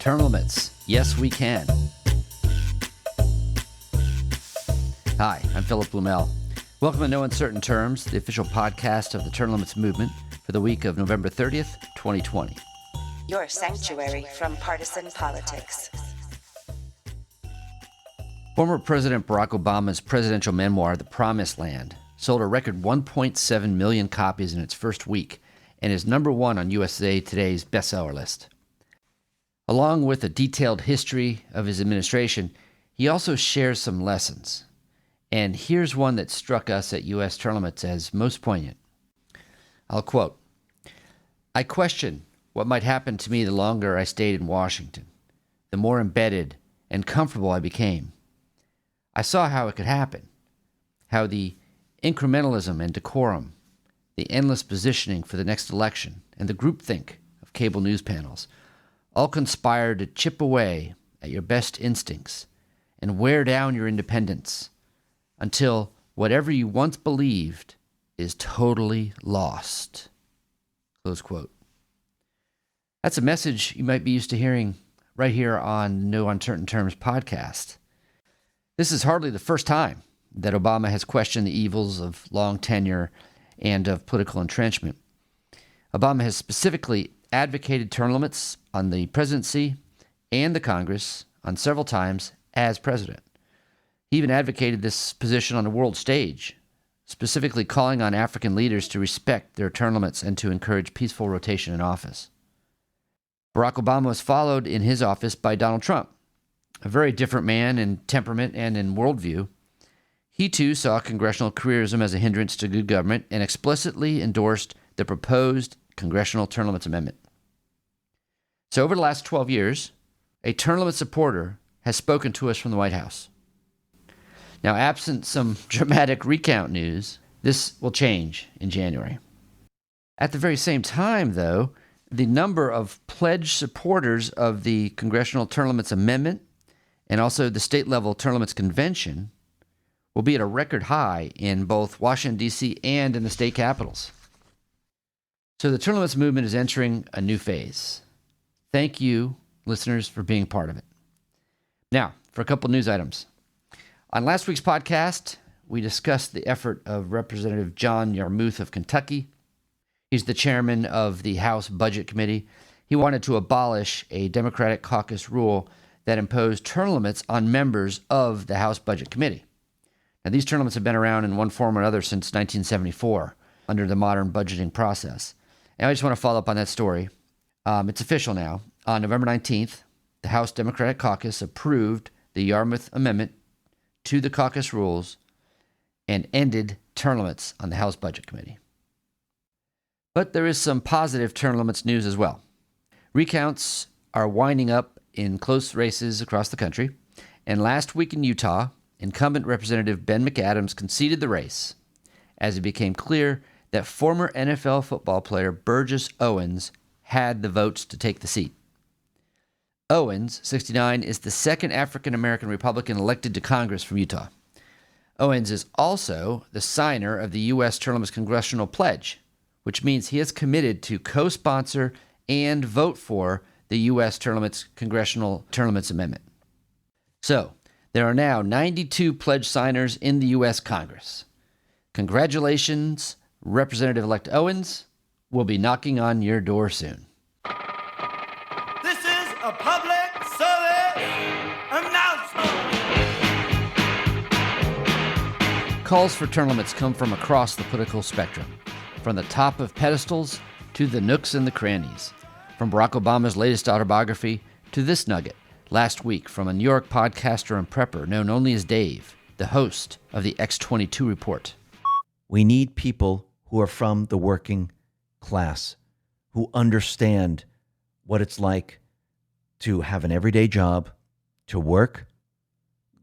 Term limits. Yes, we can. Hi, I'm Philip Blumel. Welcome to No Uncertain Terms, the official podcast of the term limits movement for the week of November 30th, 2020. Your sanctuary from partisan politics. Former President Barack Obama's presidential memoir, The Promised Land, sold a record 1.7 million copies in its first week and is number one on USA Today's bestseller list. Along with a detailed history of his administration, he also shares some lessons. And here's one that struck us at U.S. term limits as most poignant. I'll quote, "I question what might happen to me the longer I stayed in Washington, the more embedded and comfortable I became. I saw how it could happen, how the incrementalism and decorum, the endless positioning for the next election, and the groupthink of cable news panels all conspire to chip away at your best instincts and wear down your independence until whatever you once believed is totally lost." Close quote. That's a message you might be used to hearing right here on No Uncertain Terms podcast. This is hardly the first time that Obama has questioned the evils of long tenure and of political entrenchment. Obama has specifically advocated term limits on the presidency and the Congress on several times as president. He even advocated this position on the world stage, specifically calling on African leaders to respect their term limits and to encourage peaceful rotation in office. Barack Obama was followed in his office by Donald Trump, a very different man in temperament and in worldview. He too saw congressional careerism as a hindrance to good government and explicitly endorsed the proposed congressional term limits amendment. So over the last 12 years, a term limit supporter has spoken to us from the White House. Now, absent some dramatic recount news, this will change in January. At the very same time, though, the number of pledged supporters of the congressional term limits amendment and also the state-level term limits convention will be at a record high in both Washington, D.C. and in the state capitals. So the term limits movement is entering a new phase. Thank you, listeners, for being part of it. Now, for a couple news items. On last week's podcast, we discussed the effort of Representative John Yarmouth of Kentucky. He's the chairman of the House Budget Committee. He wanted to abolish a Democratic caucus rule that imposed term limits on members of the House Budget Committee. Now, these term limits have been around in one form or another since 1974 under the modern budgeting process. And I just want to follow up on that story. It's official now. On November 19th, the House Democratic Caucus approved the Yarmouth Amendment to the caucus rules and ended term limits on the House Budget Committee. But there is some positive term limits news as well. Recounts are winding up in close races across the country, and last week in Utah, incumbent Representative Ben McAdams conceded the race as it became clear that former NFL football player Burgess Owens had the votes to take the seat. Owens, 69, is the second African-American Republican elected to Congress from Utah. Owens is also the signer of the U.S. term limits congressional pledge, which means he is committed to co-sponsor and vote for the U.S. term limits congressional term limits amendment. So, there are now 92 pledge signers in the U.S. Congress. Congratulations, Representative-elect Owens. We'll be knocking on your door soon. This is a public service announcement. Calls for term limits come from across the political spectrum, from the top of pedestals to the nooks and the crannies, from Barack Obama's latest autobiography to this nugget last week from a New York podcaster and prepper known only as Dave, the host of the X22 Report. We need people who are from the working class, who understand what it's like to have an everyday job, to work.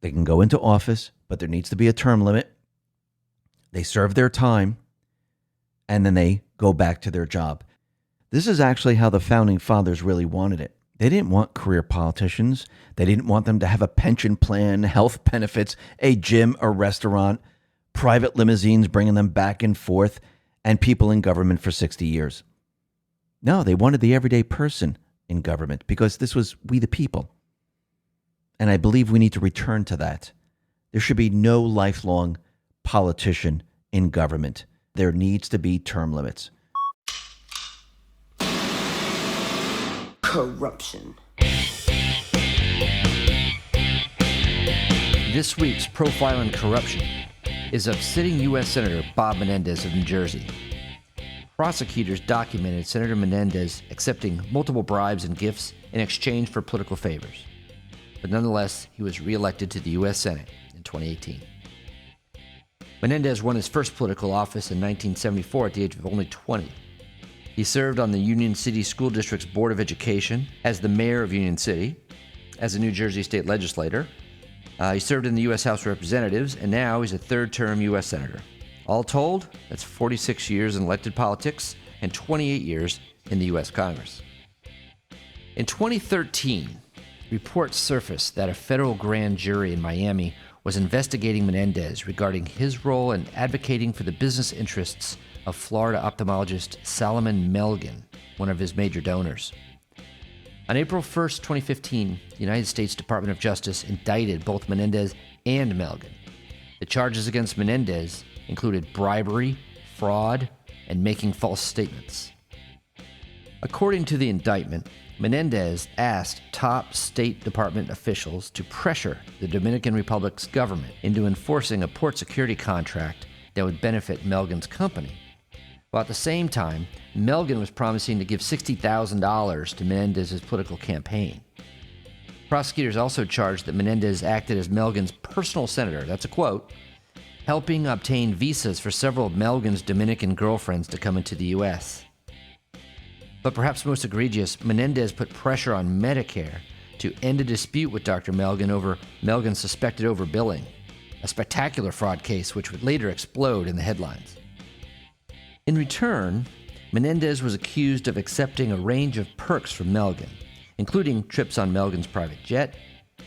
They can go into office, but there needs to be a term limit. They serve their time, and then they go back to their job. This is actually how the founding fathers really wanted it. They didn't want career politicians. They didn't want them to have a pension plan, health benefits, a gym, a restaurant, private limousines bringing them back and forth, and people in government for 60 years. No, they wanted the everyday person in government, because this was we the people. And I believe we need to return to that. There should be no lifelong politician in government. There needs to be term limits. Corruption. This week's profile in corruption is of sitting U.S. Senator Bob Menendez of New Jersey. Prosecutors documented Senator Menendez accepting multiple bribes and gifts in exchange for political favors. But nonetheless, he was reelected to the U.S. Senate in 2018. Menendez won his first political office in 1974 at the age of only 20. He served on the Union City School District's Board of Education as the mayor of Union City, as a New Jersey state legislator. He served in the U.S. House of Representatives, and now he's a third-term U.S. Senator. All told, that's 46 years in elected politics and 28 years in the U.S. Congress. In 2013, reports surfaced that a federal grand jury in Miami was investigating Menendez regarding his role in advocating for the business interests of Florida ophthalmologist Salomon Melgen, one of his major donors. On April 1st, 2015, the United States Department of Justice indicted both Menendez and Melgen. The charges against Menendez included bribery, fraud, and making false statements. According to the indictment, Menendez asked top State Department officials to pressure the Dominican Republic's government into enforcing a port security contract that would benefit Melgen's company. While at the same time, Melgen was promising to give $60,000 to Menendez's political campaign. Prosecutors also charged that Menendez acted as Melgen's personal senator, that's a quote, helping obtain visas for several of Melgen's Dominican girlfriends to come into the U.S. But perhaps most egregious, Menendez put pressure on Medicare to end a dispute with Dr. Melgen over Melgen's suspected overbilling, a spectacular fraud case which would later explode in the headlines. In return, Menendez was accused of accepting a range of perks from Melgen, including trips on Melgen's private jet,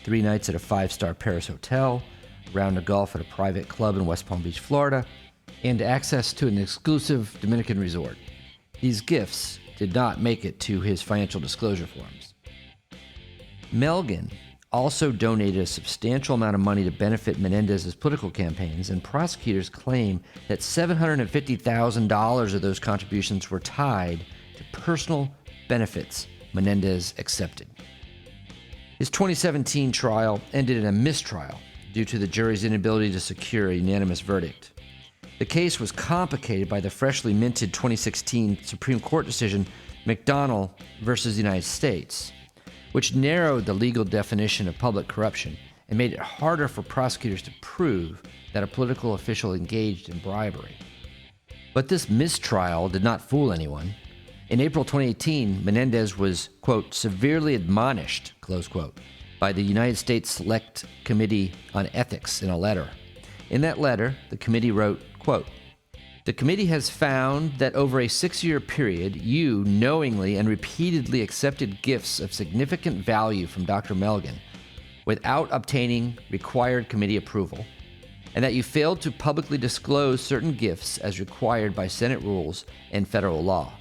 3 nights at a 5-star Paris hotel, a round of golf at a private club in West Palm Beach, Florida, and access to an exclusive Dominican resort. These gifts did not make it to his financial disclosure forms. Melgen also donated a substantial amount of money to benefit Menendez's political campaigns, and prosecutors claim that $750,000 of those contributions were tied to personal benefits Menendez accepted. His 2017 trial ended in a mistrial due to the jury's inability to secure a unanimous verdict. The case was complicated by the freshly minted 2016 Supreme Court decision McDonnell versus the United States, which narrowed the legal definition of public corruption and made it harder for prosecutors to prove that a political official engaged in bribery. But this mistrial did not fool anyone. In April 2018, Menendez was, quote, severely admonished, close quote, by the United States Select Committee on Ethics in a letter. In that letter, the committee wrote, quote, the committee has found that over a 6-year period, you knowingly and repeatedly accepted gifts of significant value from Dr. Melgen without obtaining required committee approval, and that you failed to publicly disclose certain gifts as required by Senate rules and federal law.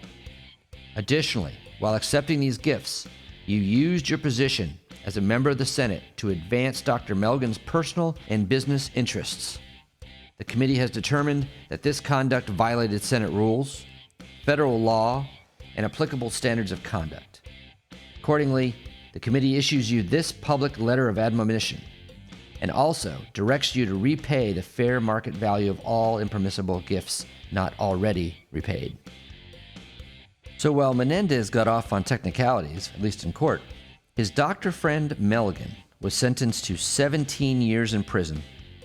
Additionally, while accepting these gifts, you used your position as a member of the Senate to advance Dr. Melgen's personal and business interests. The committee has determined that this conduct violated Senate rules, federal law, and applicable standards of conduct. Accordingly, the committee issues you this public letter of admonition and also directs you to repay the fair market value of all impermissible gifts not already repaid. So while Menendez got off on technicalities, at least in court, his doctor friend Melgen was sentenced to 17 years in prison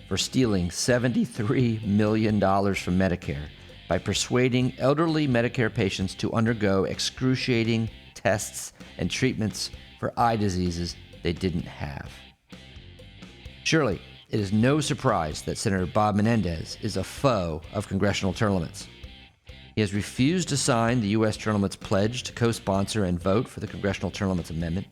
for stealing $73 million from Medicare by persuading elderly Medicare patients to undergo excruciating tests and treatments for eye diseases they didn't have. Surely, it is no surprise that Senator Bob Menendez is a foe of congressional term limits. He has refused to sign the U.S. term limits pledge to co-sponsor and vote for the Congressional Term Limits Amendment.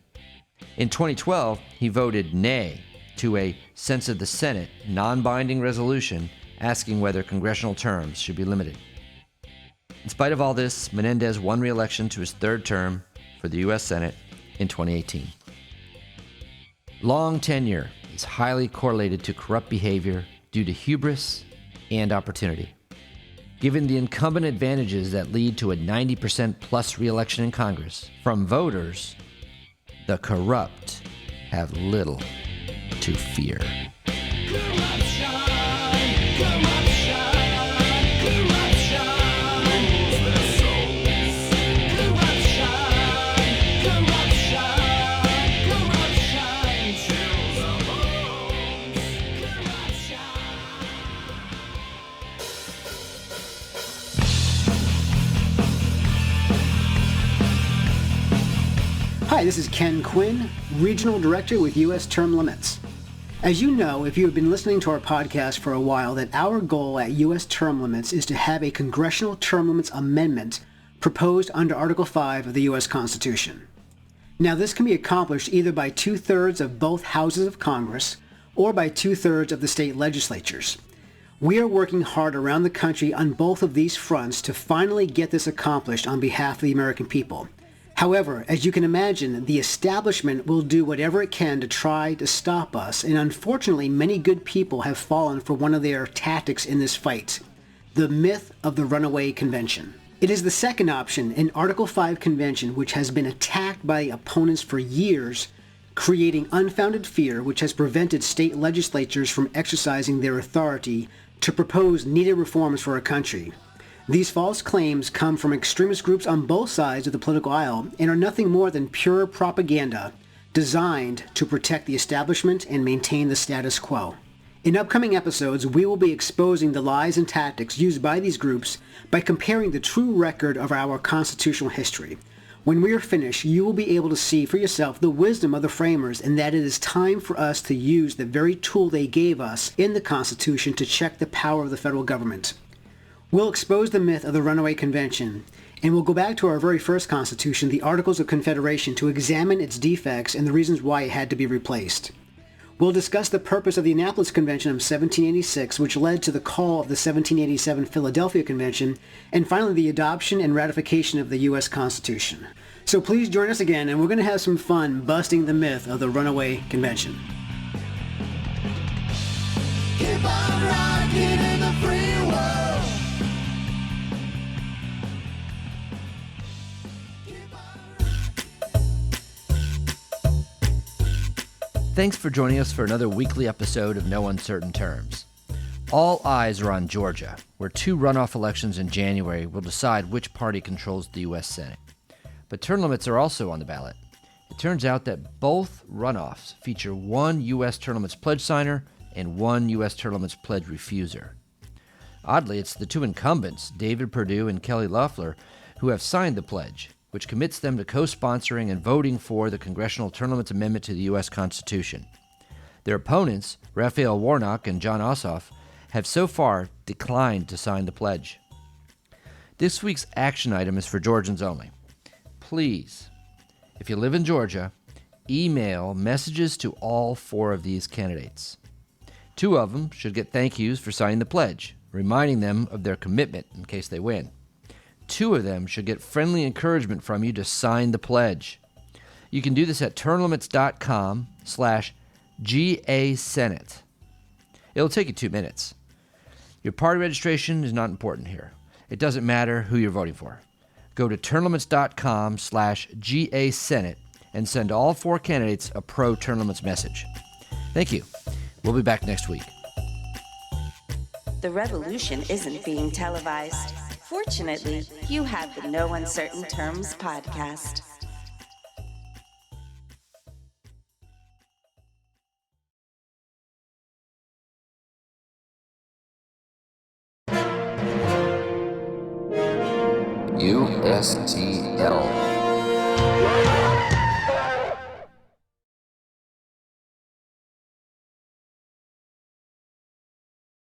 In 2012, he voted nay to a sense of the Senate non-binding resolution asking whether congressional terms should be limited. In spite of all this, Menendez won re-election to his 3rd term for the U.S. Senate in 2018. Long tenure is highly correlated to corrupt behavior due to hubris and opportunity. Given the incumbent advantages that lead to a 90% plus re-election in Congress from voters, the corrupt have little to fear. Hi, this is Ken Quinn, Regional Director with U.S. Term Limits. As you know, if you have been listening to our podcast for a while, that our goal at U.S. Term Limits is to have a Congressional Term Limits Amendment proposed under Article 5 of the U.S. Constitution. Now, this can be accomplished either by 2/3 of both houses of Congress or by 2/3 of the state legislatures. We are working hard around the country on both of these fronts to finally get this accomplished on behalf of the American people. However, as you can imagine, the establishment will do whatever it can to try to stop us, and unfortunately, many good people have fallen for one of their tactics in this fight, the myth of the runaway convention. It is the second option, an Article 5 convention, which has been attacked by opponents for years, creating unfounded fear, which has prevented state legislatures from exercising their authority to propose needed reforms for our country. These false claims come from extremist groups on both sides of the political aisle and are nothing more than pure propaganda designed to protect the establishment and maintain the status quo. In upcoming episodes, we will be exposing the lies and tactics used by these groups by comparing the true record of our constitutional history. When we are finished, you will be able to see for yourself the wisdom of the framers and that it is time for us to use the very tool they gave us in the Constitution to check the power of the federal government. We'll expose the myth of the runaway convention, and we'll go back to our very first Constitution, the Articles of Confederation, to examine its defects and the reasons why it had to be replaced. We'll discuss the purpose of the Annapolis Convention of 1786, which led to the call of the 1787 Philadelphia Convention, and finally the adoption and ratification of the U.S. Constitution. So please join us again, and we're going to have some fun busting the myth of the runaway convention. Keep on rocking in the free world. Thanks for joining us for another weekly episode of No Uncertain Terms. All eyes are on Georgia, where 2 runoff elections in January will decide which party controls the U.S. Senate. But term limits are also on the ballot. It turns out that both runoffs feature 1 U.S. term limits pledge signer and 1 U.S. term limits pledge refuser. Oddly, it's the 2 incumbents, David Perdue and Kelly Loeffler, who have signed the pledge, which commits them to co-sponsoring and voting for the Congressional Term Limits Amendment to the U.S. Constitution. Their opponents, Raphael Warnock and John Ossoff, have so far declined to sign the pledge. This week's action item is for Georgians only. Please, if you live in Georgia, email messages to all 4 of these candidates. 2 of them should get thank yous for signing the pledge, reminding them of their commitment in case they win. 2 of them should get friendly encouragement from you to sign the pledge. You can do this at termlimits.com/GASenate. It'll take you 2 minutes. Your party registration is not important here. It doesn't matter who you're voting for. Go to termlimits.com/GASenate and send all 4 candidates a pro-term limits message. Thank you. We'll be back next week. The revolution isn't being televised. Fortunately, you have the No Uncertain Terms podcast. USTL.